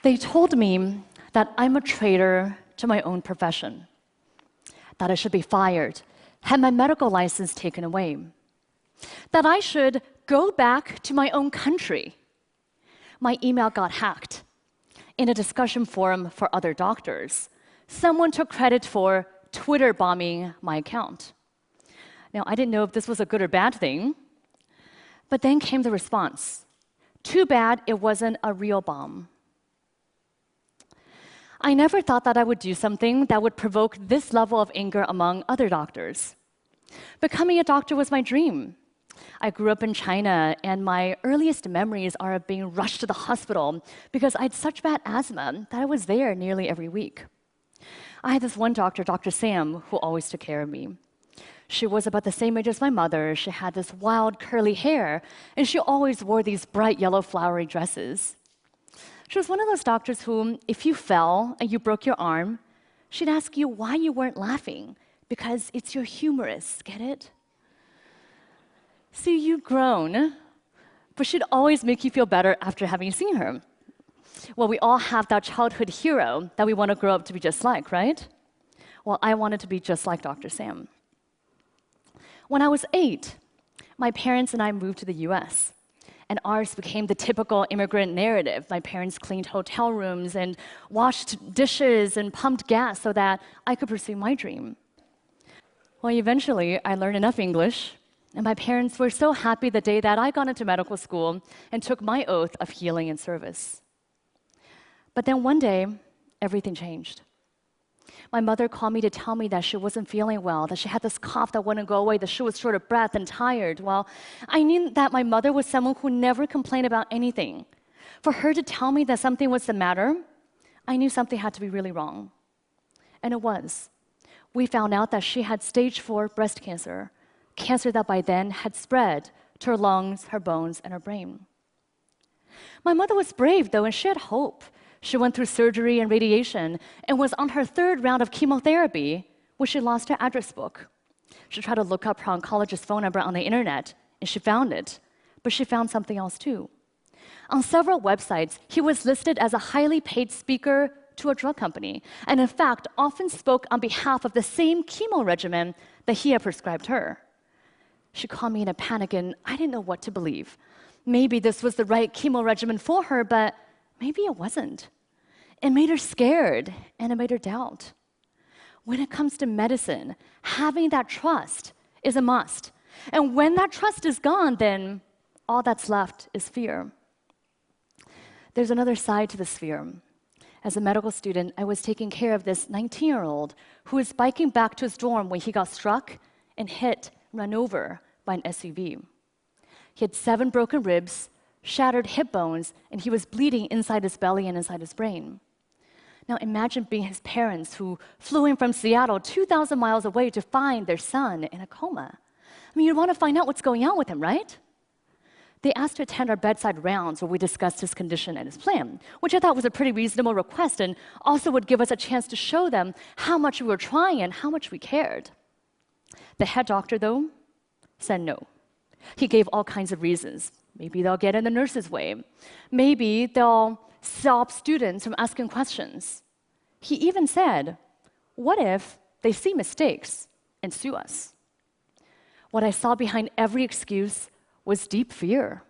They told me that I'm a traitor to my own profession, that I should be fired, have my medical license taken away, that I should go back to my own country. My email got hacked. In a discussion forum for other doctors, someone took credit for Twitter bombing my account. Now, I didn't know if this was a good or bad thing, but then came the response. Too bad it wasn't a real bomb. I never thought that I would do something that would provoke this level of anger among other doctors. Becoming a doctor was my dream. I grew up in China, and my earliest memories are of being rushed to the hospital because I had such bad asthma that I was there nearly every week. I had this one doctor, Dr. Sam, who always took care of me. She was about the same age as my mother. She had this wild, curly hair, and she always wore these bright yellow flowery dresses. She was one of those doctors whom, if you fell and you broke your arm, she'd ask you why you weren't laughing, because it's your humerus, get it? See, you've grown, but she'd always make you feel better after having seen her. Well, we all have that childhood hero that we want to grow up to be just like, right? Well, I wanted to be just like Dr. Sam. When I was 8, my parents and I moved to the US, and ours became the typical immigrant narrative. My parents cleaned hotel rooms and washed dishes and pumped gas so that I could pursue my dream. Well, eventually, I learned enough English, and my parents were so happy the day that I got into medical school and took my oath of healing and service. But then one day, everything changed. My mother called me to tell me that she wasn't feeling well, that she had this cough that wouldn't go away, that she was short of breath and tired. Well, I knew that my mother was someone who never complained about anything. For her to tell me that something was the matter, I knew something had to be really wrong. And it was. We found out that she had stage 4 breast cancer, cancer that by then had spread to her lungs, her bones, and her brain. My mother was brave, though, and she had hope. She went through surgery and radiation and was on her 3rd round of chemotherapy when she lost her address book. She tried to look up her oncologist's phone number on the internet, and she found it. But she found something else, too. On several websites, he was listed as a highly paid speaker to a drug company, and in fact, often spoke on behalf of the same chemo regimen that he had prescribed her. She called me in a panic, and I didn't know what to believe. Maybe this was the right chemo regimen for her, but maybe it wasn't. It made her scared, and it made her doubt. When it comes to medicine, having that trust is a must. And when that trust is gone, then all that's left is fear. There's another side to this fear. As a medical student, I was taking care of this 19-year-old who was biking back to his dorm when he got struck and run over by an SUV. He had 7 broken ribs, shattered hip bones, and he was bleeding inside his belly and inside his brain. Now imagine being his parents who flew in from Seattle 2,000 miles away to find their son in a coma. I mean, you'd want to find out what's going on with him, right? They asked to attend our bedside rounds where we discussed his condition and his plan, which I thought was a pretty reasonable request and also would give us a chance to show them how much we were trying and how much we cared. The head doctor, though, said no. He gave all kinds of reasons. Maybe they'll get in the nurse's way. Maybe they'll stop students from asking questions. He even said, what if they see mistakes and sue us? What I saw behind every excuse was deep fear.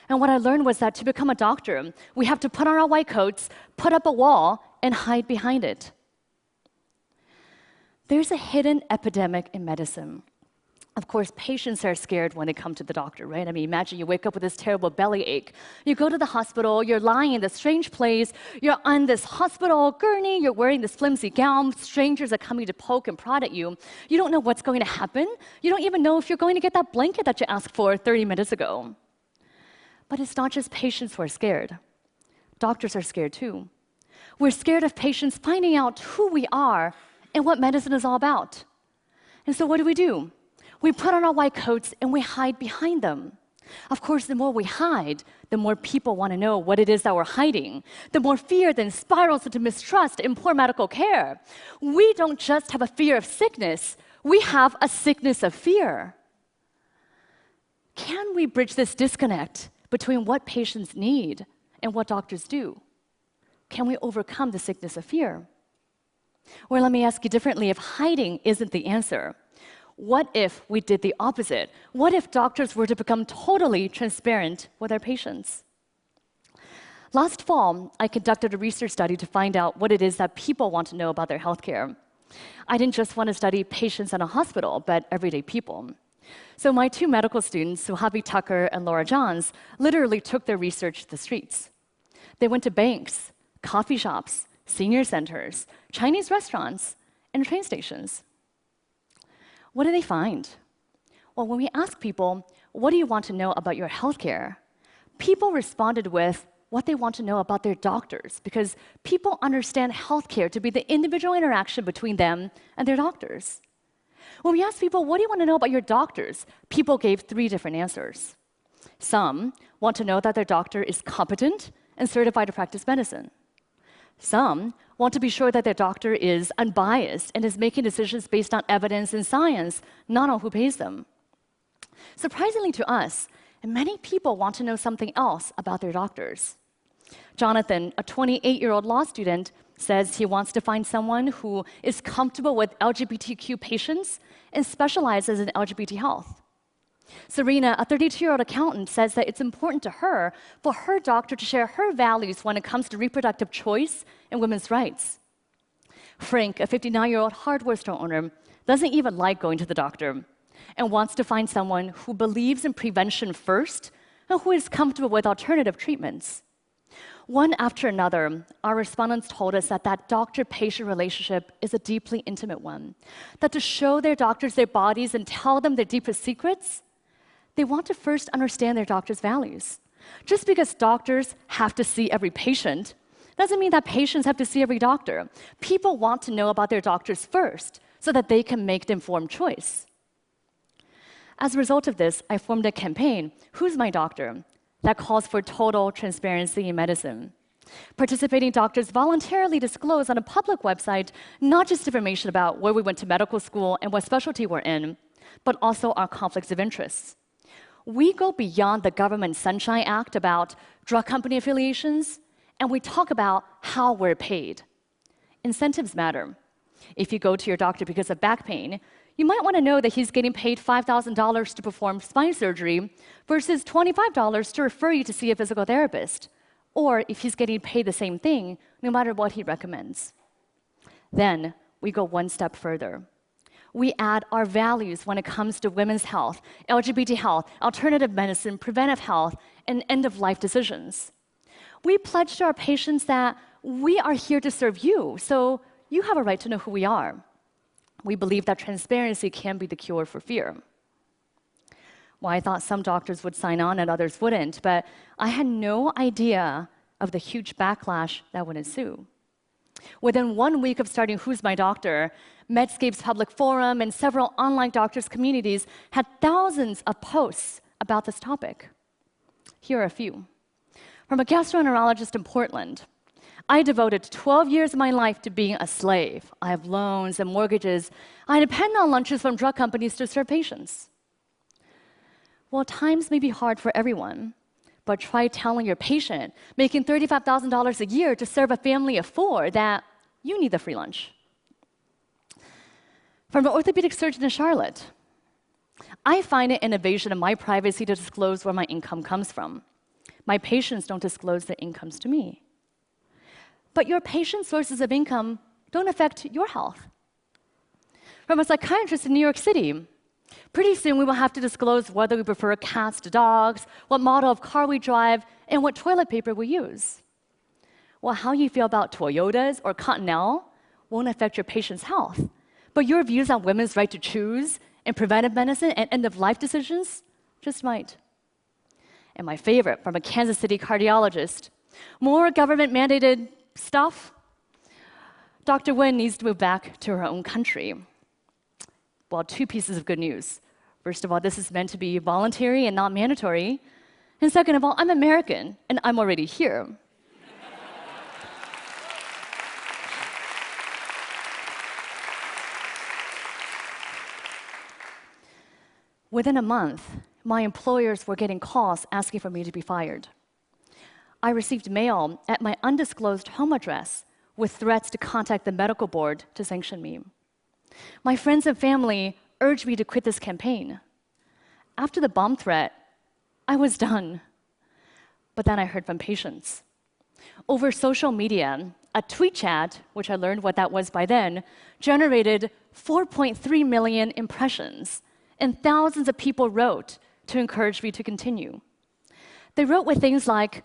And what I learned was that to become a doctor, we have to put on our white coats, put up a wall, and hide behind it. There's a hidden epidemic in medicine. Of course, patients are scared when they come to the doctor, right? I mean, imagine you wake up with this terrible belly ache. You go to the hospital, you're lying in this strange place, you're on this hospital gurney, you're wearing this flimsy gown, strangers are coming to poke and prod at you. You don't know what's going to happen. You don't even know if you're going to get that blanket that you asked for 30 minutes ago. But it's not just patients who are scared. Doctors are scared too. We're scared of patients finding out who we are and what medicine is all about. And so what do? We put on our white coats and we hide behind them. Of course, the more we hide, the more people want to know what it is that we're hiding. The more fear then spirals into mistrust and poor medical care. We don't just have a fear of sickness, we have a sickness of fear. Can we bridge this disconnect between what patients need and what doctors do? can we overcome the sickness of fear? Or let me ask you differently, if hiding isn't the answer, what if we did the opposite? What if doctors were to become totally transparent with their patients? Last fall, I conducted a research study to find out what it is that people want to know about their healthcare. I didn't just want to study patients in a hospital, but everyday people. So my 2 medical students, Suhabi Tucker and Laura Johns, literally took their research to the streets. They went to banks, coffee shops, senior centers, Chinese restaurants, and train stations. What did they find? Well, when we asked people, what do you want to know about your healthcare? People responded with what they want to know about their doctors, because people understand healthcare to be the individual interaction between them and their doctors. When we asked people, what do you want to know about your doctors? People gave 3 different answers. Some want to know that their doctor is competent and certified to practice medicine. Some want to be sure that their doctor is unbiased and is making decisions based on evidence and science, not on who pays them. Surprisingly to us, many people want to know something else about their doctors. Jonathan, a 28-year-old law student, says he wants to find someone who is comfortable with LGBTQ patients and specializes in LGBT health. Serena, a 32-year-old accountant, says that it's important to her for her doctor to share her values when it comes to reproductive choice and women's rights. Frank, a 59-year-old hardware store owner, doesn't even like going to the doctor and wants to find someone who believes in prevention first and who is comfortable with alternative treatments. One after another, our respondents told us that that doctor-patient relationship is a deeply intimate one, that to show their doctors their bodies and tell them their deepest secrets, they want to first understand their doctor's values. Just because doctors have to see every patient doesn't mean that patients have to see every doctor. People want to know about their doctors first so that they can make the informed choice. As a result of this, I formed a campaign, Who's My Doctor?, that calls for total transparency in medicine. Participating doctors voluntarily disclose on a public website not just information about where we went to medical school and what specialty we're in, but also our conflicts of interest. We go beyond the government Sunshine Act about drug company affiliations, and we talk about how we're paid. Incentives matter. If you go to your doctor because of back pain, you might want to know that he's getting paid $5,000 to perform spine surgery versus $25 to refer you to see a physical therapist, or if he's getting paid the same thing, no matter what he recommends. Then we go one step further. We add our values when it comes to women's health, LGBT health, alternative medicine, preventive health, and end-of-life decisions. We pledge to our patients that we are here to serve you, so you have a right to know who we are. We believe that transparency can be the cure for fear. Well, I thought some doctors would sign on and others wouldn't, but I had no idea of the huge backlash that would ensue. Within 1 week of starting Who's My Doctor, Medscape's public forum and several online doctors' communities had thousands of posts about this topic. Here are a few. From a gastroenterologist in Portland, I devoted 12 years of my life to being a slave. I have loans and mortgages. I depend on lunches from drug companies to serve patients. Well, times may be hard for everyone, but try telling your patient making $35,000 a year to serve a family of 4 that you need the free lunch. From an orthopedic surgeon in Charlotte, I find it an invasion of my privacy to disclose where my income comes from. My patients don't disclose their incomes to me. But your patient's sources of income don't affect your health. From a psychiatrist in New York City, pretty soon we will have to disclose whether we prefer cats to dogs, what model of car we drive, and what toilet paper we use. Well, how you feel about Toyotas or Continental won't affect your patient's health, but your views on women's right to choose and preventive medicine and end-of-life decisions just might. And my favorite, from a Kansas City cardiologist, more government-mandated stuff? Dr. Wen needs to move back to her own country. Well, 2 pieces of good news. First of all, this is meant to be voluntary and not mandatory. And second of all, I'm American, and I'm already here. Within a month, my employers were getting calls asking for me to be fired. I received mail at my undisclosed home address with threats to contact the medical board to sanction me. My friends and family urged me to quit this campaign. After the bomb threat, I was done. But then I heard from patients. Over social media, a tweet chat, which I learned what that was by then, generated 4.3 million impressions, and thousands of people wrote to encourage me to continue. They wrote with things like,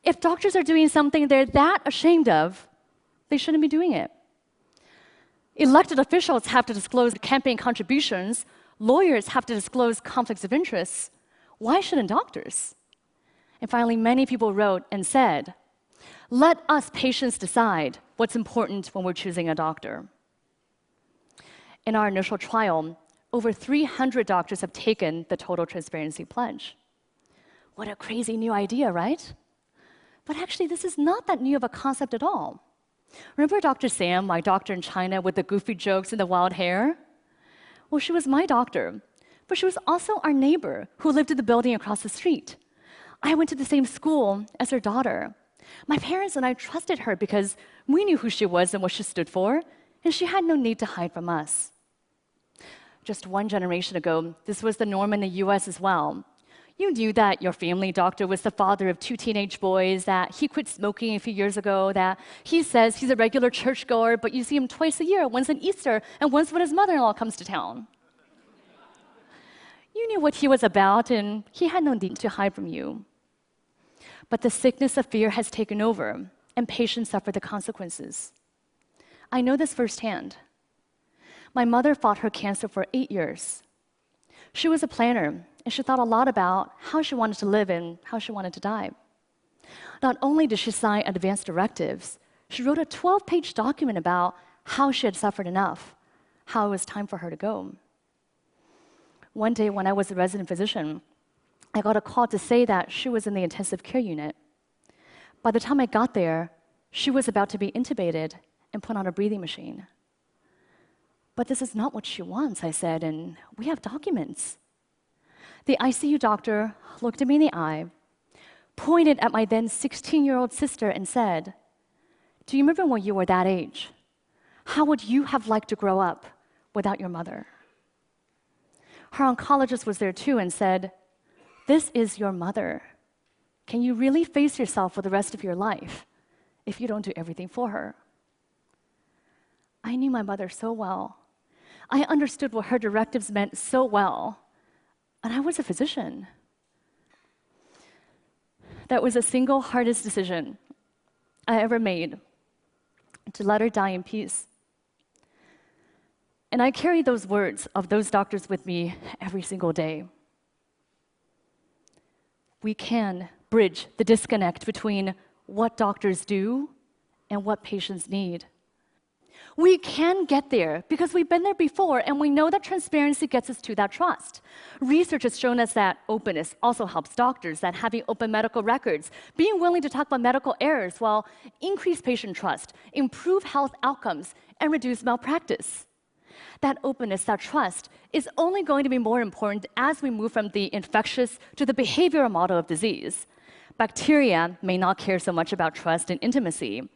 if doctors are doing something they're that ashamed of, they shouldn't be doing it. Elected officials have to disclose campaign contributions. Lawyers have to disclose conflicts of interest. Why shouldn't doctors? And finally, many people wrote and said, let us patients decide what's important when we're choosing a doctor. In our initial trial, over 300 doctors have taken the Total Transparency Pledge. What a crazy new idea, right? But actually, this is not that new of a concept at all. Remember Dr. Sam, my doctor in China with the goofy jokes and the wild hair? Well, she was my doctor, but she was also our neighbor who lived in the building across the street. I went to the same school as her daughter. My parents and I trusted her because we knew who she was and what she stood for, and she had no need to hide from us. Just one generation ago, this was the norm in the US as well. You knew that your family doctor was the father of 2 teenage boys, that he quit smoking a few years ago, that he says he's a regular churchgoer, but you see him twice a year, once on Easter and once when his mother-in-law comes to town. You knew what he was about, and he had no need to hide from you. But the sickness of fear has taken over, and patients suffer the consequences. I know this firsthand. My mother fought her cancer for 8 years. She was a planner, and she thought a lot about how she wanted to live and how she wanted to die. Not only did she sign advance directives, she wrote a 12-page document about how she had suffered enough, how it was time for her to go. One day when I was a resident physician, I got a call to say that she was in the intensive care unit. By the time I got there, she was about to be intubated and put on a breathing machine. But this is not what she wants, I said, and we have documents. The ICU doctor looked at me in the eye, pointed at my then 16-year-old sister and said, do you remember when you were that age? How would you have liked to grow up without your mother? Her oncologist was there too and said, this is your mother. Can you really face yourself for the rest of your life if you don't do everything for her? I knew my mother so well. I understood what her directives meant so well. And I was a physician. That was the single hardest decision I ever made, to let her die in peace. And I carry those words of those doctors with me every single day. We can bridge the disconnect between what doctors do and what patients need. We can get there because we've been there before, and we know that transparency gets us to that trust. Research has shown us that openness also helps doctors, that having open medical records, being willing to talk about medical errors will increase patient trust, improve health outcomes, and reduce malpractice. That openness, that trust, is only going to be more important as we move from the infectious to the behavioral model of disease. Bacteria may not care so much about trust and intimacy,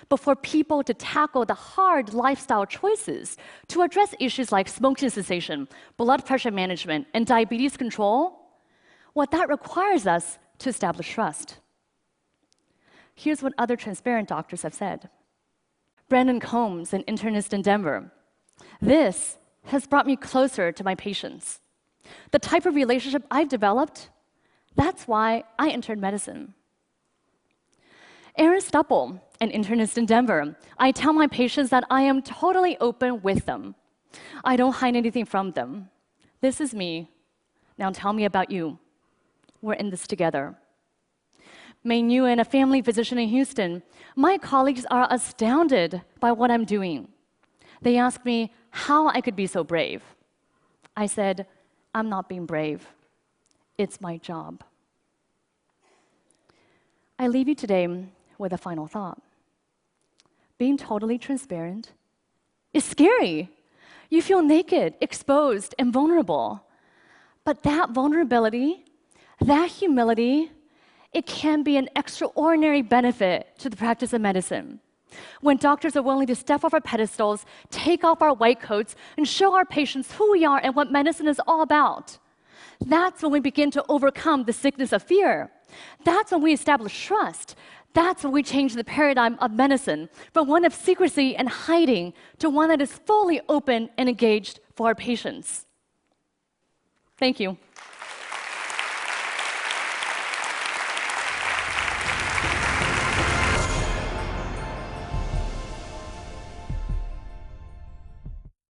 but for people to tackle the hard lifestyle choices, to address issues like smoking cessation, blood pressure management, and diabetes control, what that requires us to establish trust. Here's what other transparent doctors have said. Brandon Combs, an internist in Denver, this has brought me closer to my patients. The type of relationship I've developed, that's why I entered medicine. Aaron Stupple, an internist in Denver, I tell my patients that I am totally open with them. I don't hide anything from them. This is me. Now tell me about you. We're in this together. Mei Nguyen, a family physician in Houston, my colleagues are astounded by what I'm doing. They ask me how I could be so brave. I said, I'm not being brave. It's my job. I leave you today with a final thought. Being totally transparent is scary. You feel naked, exposed, and vulnerable. But that vulnerability, that humility, it can be an extraordinary benefit to the practice of medicine. When doctors are willing to step off our pedestals, take off our white coats, and show our patients who we are and what medicine is all about. That's when we begin to overcome the sickness of fear. That's when we establish trust. That's when we change the paradigm of medicine from one of secrecy and hiding to one that is fully open and engaged for our patients. Thank you.